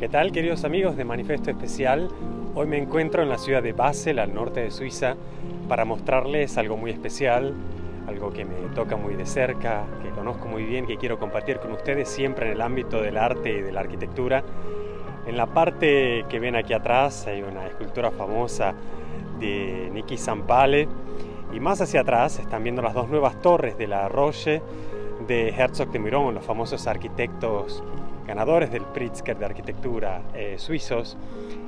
¿Qué tal, queridos amigos de Manifiesto Especial? Hoy me encuentro en la ciudad de Basel, al norte de Suiza, para mostrarles algo muy especial, algo que me toca muy de cerca, que conozco muy bien, que quiero compartir con ustedes siempre en el ámbito del arte y de la arquitectura. En la parte que ven aquí atrás hay una escultura famosa de Niki Sampale, y más hacia atrás están viendo las dos nuevas torres de la Roche de Herzog de Meuron, los famosos arquitectos ganadores del Pritzker de arquitectura suizos,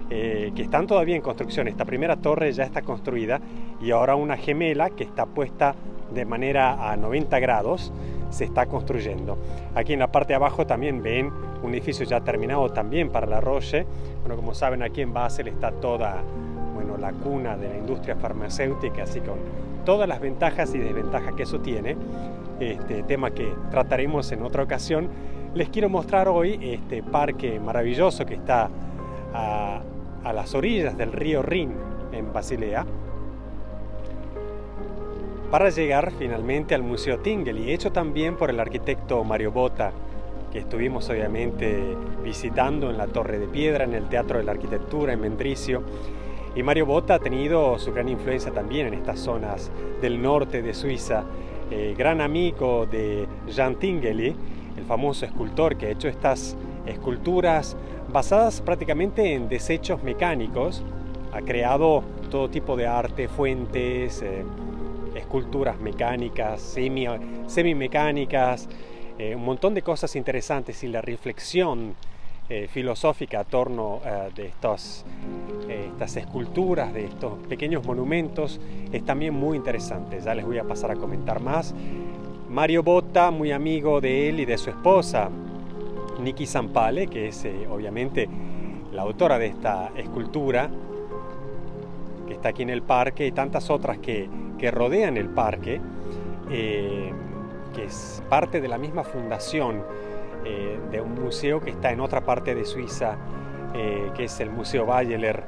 que están todavía en construcción. Esta primera torre ya está construida y ahora una gemela que está puesta de manera a 90 grados se está construyendo. Aquí en la parte de abajo también ven un edificio ya terminado también para la Roche. Bueno, como saben, aquí en Basel está toda, la cuna de la industria farmacéutica, así con todas las ventajas y desventajas que eso tiene, tema que trataremos en otra ocasión. Les quiero mostrar hoy este parque maravilloso que está a las orillas del río Rin en Basilea, para llegar finalmente al Museo Tinguely, hecho también por el arquitecto Mario Botta, que estuvimos obviamente visitando en la Torre de Piedra, en el Teatro de la Arquitectura en Mendrisio. Y Mario Botta ha tenido su gran influencia también en estas zonas del norte de Suiza, gran amigo de Jean Tinguely, el famoso escultor que ha hecho estas esculturas basadas prácticamente en desechos mecánicos. Ha creado todo tipo de arte, fuentes, esculturas mecánicas, semimecánicas, un montón de cosas interesantes, y la reflexión filosófica a torno de estas esculturas, de estos pequeños monumentos, es también muy interesante. Ya les voy a pasar a comentar más. Mario Botta, muy amigo de él y de su esposa, Niki Sampale, que es obviamente la autora de esta escultura, que está aquí en el parque, y tantas otras que rodean el parque, que es parte de la misma fundación de un museo que está en otra parte de Suiza, que es el Museo Bayeler,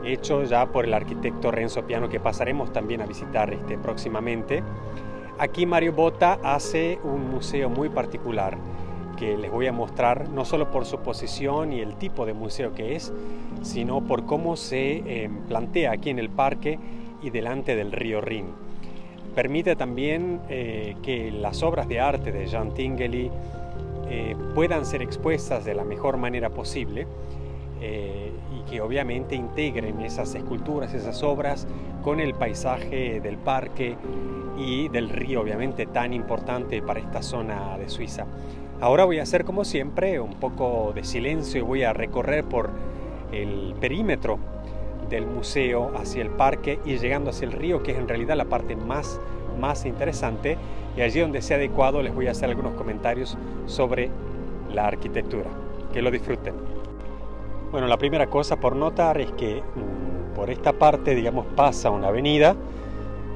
hecho ya por el arquitecto Renzo Piano, que pasaremos también a visitar próximamente. Aquí Mario Botta hace un museo muy particular que les voy a mostrar, no solo por su posición y el tipo de museo que es, sino por cómo se plantea aquí en el parque y delante del río Rin. Permite también que las obras de arte de Jean Tinguely puedan ser expuestas de la mejor manera posible, y que obviamente integren esas esculturas, esas obras con el paisaje del parque y del río, obviamente tan importante para esta zona de Suiza. Ahora voy a hacer, como siempre, un poco de silencio y voy a recorrer por el perímetro del museo hacia el parque y llegando hacia el río, que es en realidad la parte más interesante, y allí donde sea adecuado les voy a hacer algunos comentarios sobre la arquitectura. Que lo disfruten. Bueno, la primera cosa por notar es que por esta parte, digamos, pasa una avenida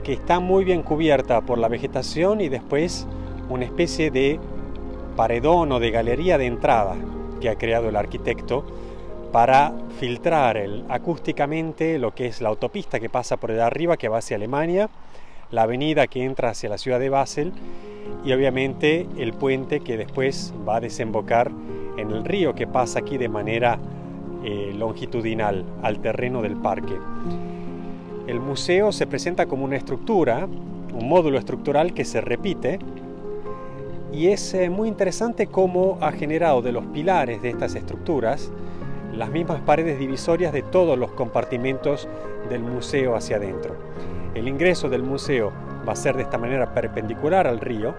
que está muy bien cubierta por la vegetación, y después una especie de paredón o de galería de entrada que ha creado el arquitecto para filtrar acústicamente lo que es la autopista que pasa por allá arriba, que va hacia Alemania, la avenida que entra hacia la ciudad de Basel, y obviamente el puente que después va a desembocar en el río, que pasa aquí de manera longitudinal al terreno del parque. El museo se presenta como una estructura, un módulo estructural que se repite, y es muy interesante cómo ha generado de los pilares de estas estructuras las mismas paredes divisorias de todos los compartimentos del museo hacia adentro. El ingreso del museo va a ser de esta manera perpendicular al río,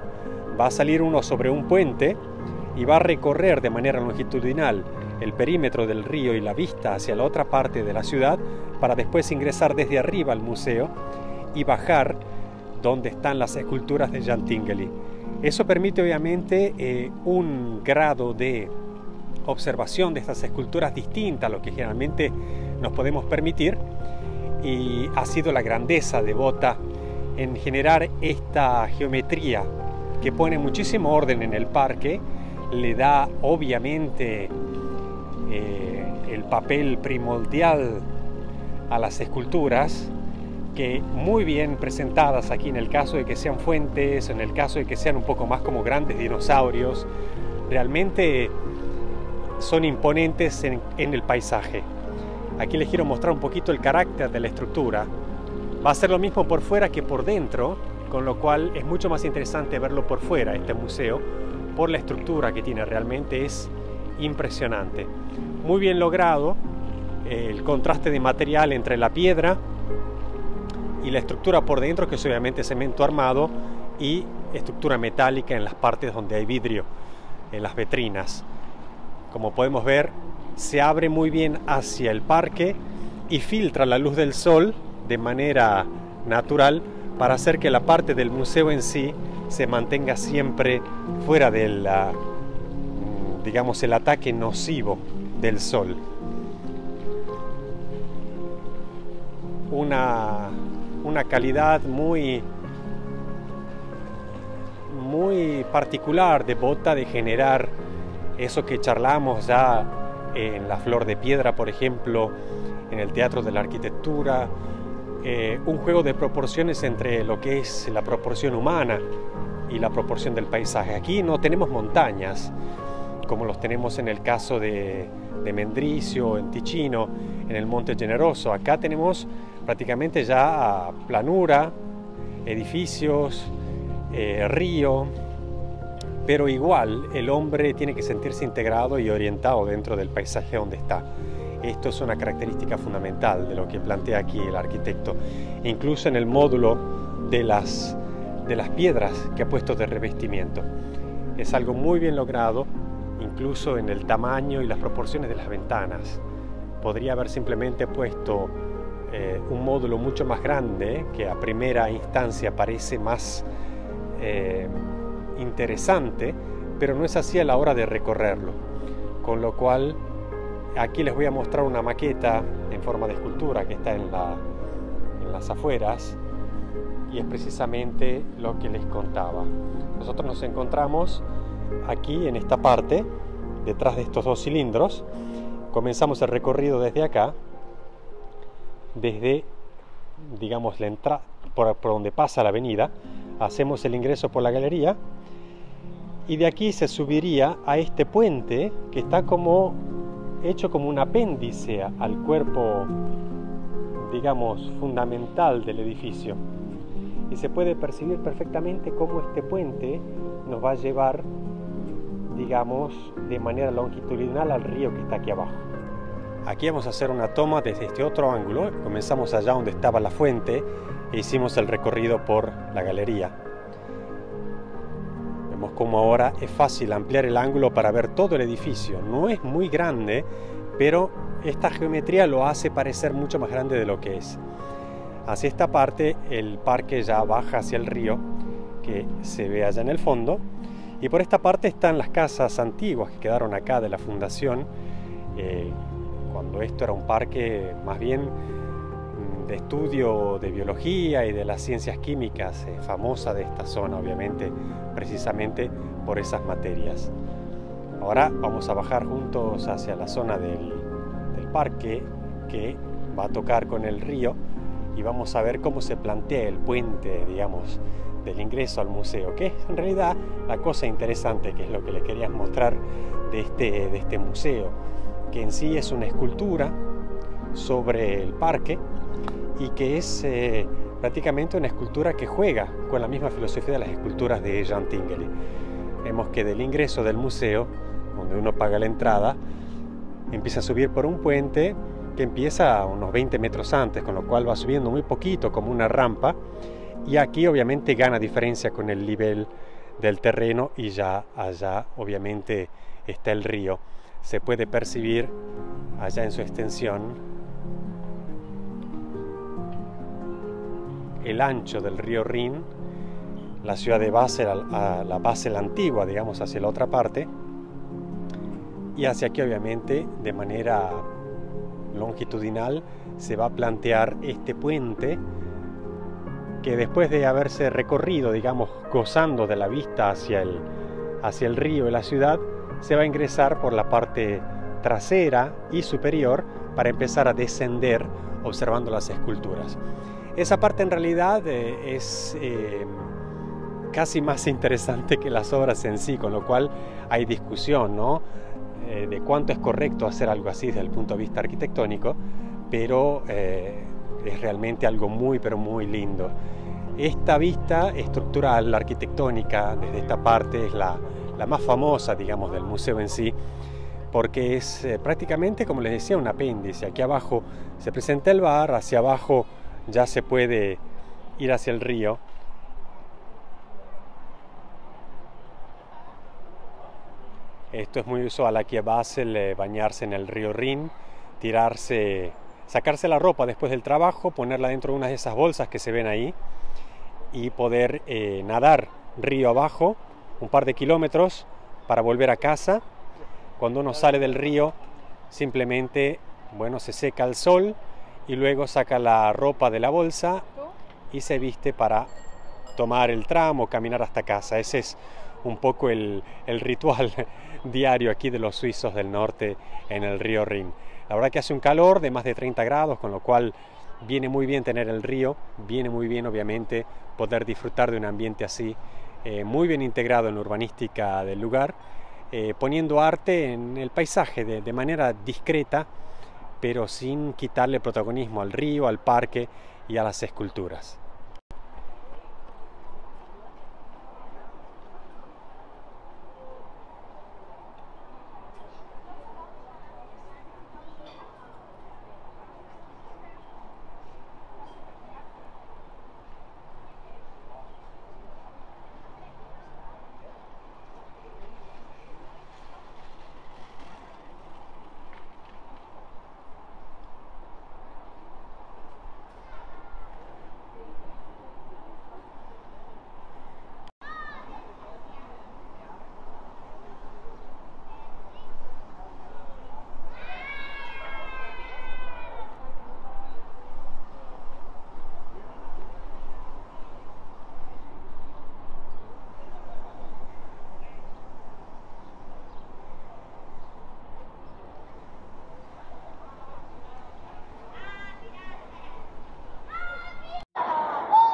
va a salir uno sobre un puente y va a recorrer de manera longitudinal el perímetro del río y la vista hacia la otra parte de la ciudad, para después ingresar desde arriba al museo y bajar donde están las esculturas de Jean Tinguely. Eso permite obviamente un grado de observación de estas esculturas distinta a lo que generalmente nos podemos permitir, y ha sido la grandeza de Botta en generar esta geometría que pone muchísimo orden en el parque, le da obviamente el papel primordial a las esculturas, que muy bien presentadas aquí, en el caso de que sean fuentes, en el caso de que sean un poco más como grandes dinosaurios, realmente son imponentes en el paisaje. Aquí les quiero mostrar un poquito el carácter de la estructura. Va a ser lo mismo por fuera que por dentro, con lo cual es mucho más interesante verlo por fuera, este museo, por la estructura que tiene. Realmente es impresionante. Muy bien logrado el contraste de material entre la piedra y la estructura por dentro, que es obviamente cemento armado, y estructura metálica en las partes donde hay vidrio, en las vitrinas. Como podemos ver, se abre muy bien hacia el parque y filtra la luz del sol de manera natural para hacer que la parte del museo en sí se mantenga siempre fuera del, digamos, el ataque nocivo del sol. Una calidad muy particular de Botha de generar eso que charlamos ya en La Flor de Piedra, por ejemplo, en el Teatro de la Arquitectura, un juego de proporciones entre lo que es la proporción humana y la proporción del paisaje. Aquí no tenemos montañas, como los tenemos en el caso de Mendrisio, en Ticino, en el Monte Generoso. Acá tenemos prácticamente ya planura, edificios, río, pero igual el hombre tiene que sentirse integrado y orientado dentro del paisaje donde está. Esto es una característica fundamental de lo que plantea aquí el arquitecto, incluso en el módulo de las piedras que ha puesto de revestimiento. Es algo muy bien logrado, incluso en el tamaño y las proporciones de las ventanas. Podría haber simplemente puesto un módulo mucho más grande, que a primera instancia parece más interesante, pero no es así a la hora de recorrerlo. Con lo cual, aquí les voy a mostrar una maqueta en forma de escultura que está en las afueras, y es precisamente lo que les contaba. Nosotros nos encontramos aquí en esta parte, detrás de estos dos cilindros. Comenzamos el recorrido desde acá, desde, digamos, la entrada por donde pasa la avenida. Hacemos el ingreso por la galería y de aquí se subiría a este puente que está como hecho como un apéndice al cuerpo, digamos, fundamental del edificio, y se puede percibir perfectamente cómo este puente nos va a llevar, digamos, de manera longitudinal al río que está aquí abajo. Aquí vamos a hacer una toma desde este otro ángulo. Comenzamos allá donde estaba la fuente e hicimos el recorrido por la galería. Vemos cómo ahora es fácil ampliar el ángulo para ver todo el edificio. No es muy grande, pero esta geometría lo hace parecer mucho más grande de lo que es. Hacia esta parte el parque ya baja hacia el río, que se ve allá en el fondo, y por esta parte están las casas antiguas que quedaron acá de la fundación, cuando esto era un parque más bien de estudio de biología y de las ciencias químicas, famosa de esta zona, obviamente, precisamente por esas materias. Ahora vamos a bajar juntos hacia la zona del parque que va a tocar con el río, y vamos a ver cómo se plantea el puente, digamos, del ingreso al museo, que es en realidad la cosa interesante, que es lo que les quería mostrar de este museo, que en sí es una escultura sobre el parque y que es prácticamente una escultura que juega con la misma filosofía de las esculturas de Jean Tinguely. Vemos que del ingreso del museo, donde uno paga la entrada, empieza a subir por un puente que empieza a unos 20 metros antes, con lo cual va subiendo muy poquito como una rampa, y aquí obviamente gana diferencia con el nivel del terreno, y ya allá obviamente está el río. Se puede percibir allá en su extensión el ancho del río Rin, la ciudad de Basel, la Basel antigua, digamos, hacia la otra parte, y hacia aquí obviamente de manera longitudinal se va a plantear este puente, que después de haberse recorrido, digamos, gozando de la vista hacia el río y la ciudad, se va a ingresar por la parte trasera y superior para empezar a descender observando las esculturas. Esa parte en realidad es casi más interesante que las obras en sí, con lo cual hay discusión, ¿no? de cuánto es correcto hacer algo así desde el punto de vista arquitectónico, pero es realmente algo muy, pero muy lindo. Esta vista estructural, arquitectónica, desde esta parte es la más famosa, digamos, del museo en sí, porque es prácticamente, como les decía, un apéndice. Aquí abajo se presenta el bar, hacia abajo ya se puede ir hacia el río. Esto es muy usual aquí a Basel, bañarse en el río Rin, sacarse la ropa después del trabajo, ponerla dentro de una de esas bolsas que se ven ahí y poder nadar río abajo un par de kilómetros para volver a casa. Cuando uno sale del río, simplemente, bueno, se seca al sol y luego saca la ropa de la bolsa y se viste para tomar el tram o caminar hasta casa. Ese es un poco el ritual diario aquí de los suizos del norte en el río Rin. La verdad que hace un calor de más de 30 grados, con lo cual viene muy bien tener el río, viene muy bien obviamente poder disfrutar de un ambiente así, muy bien integrado en la urbanística del lugar, poniendo arte en el paisaje de manera discreta, pero sin quitarle protagonismo al río, al parque y a las esculturas.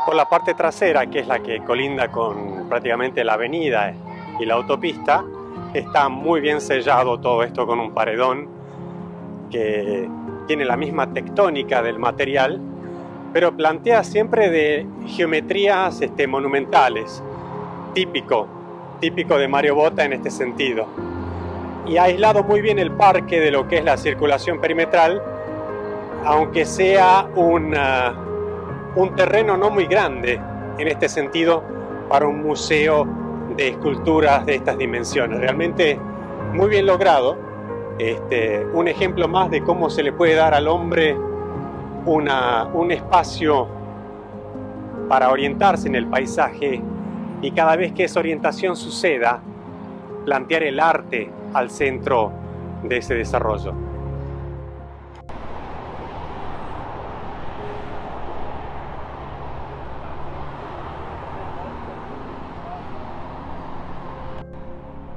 Por la parte trasera, que es la que colinda con prácticamente la avenida y la autopista, está muy bien sellado todo esto con un paredón que tiene la misma tectónica del material, pero plantea siempre de geometrías monumentales, típico de Mario Botta en este sentido. Y ha aislado muy bien el parque de lo que es la circulación perimetral, aunque sea un terreno no muy grande en este sentido para un museo de esculturas de estas dimensiones. Realmente muy bien logrado, un ejemplo más de cómo se le puede dar al hombre un espacio para orientarse en el paisaje, y cada vez que esa orientación suceda, plantear el arte al centro de ese desarrollo.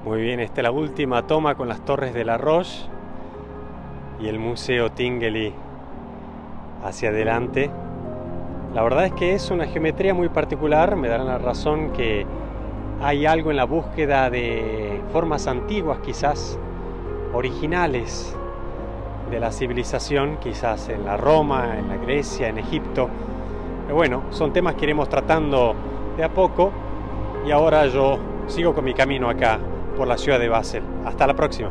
Muy bien, esta es la última toma con las torres de la Roche y el Museo Tinguely hacia adelante. La verdad es que es una geometría muy particular, me darán la razón que hay algo en la búsqueda de formas antiguas, quizás originales de la civilización, quizás en la Roma, en la Grecia, en Egipto. Pero bueno, son temas que iremos tratando de a poco, y ahora yo sigo con mi camino acá por la ciudad de Basel. Hasta la próxima.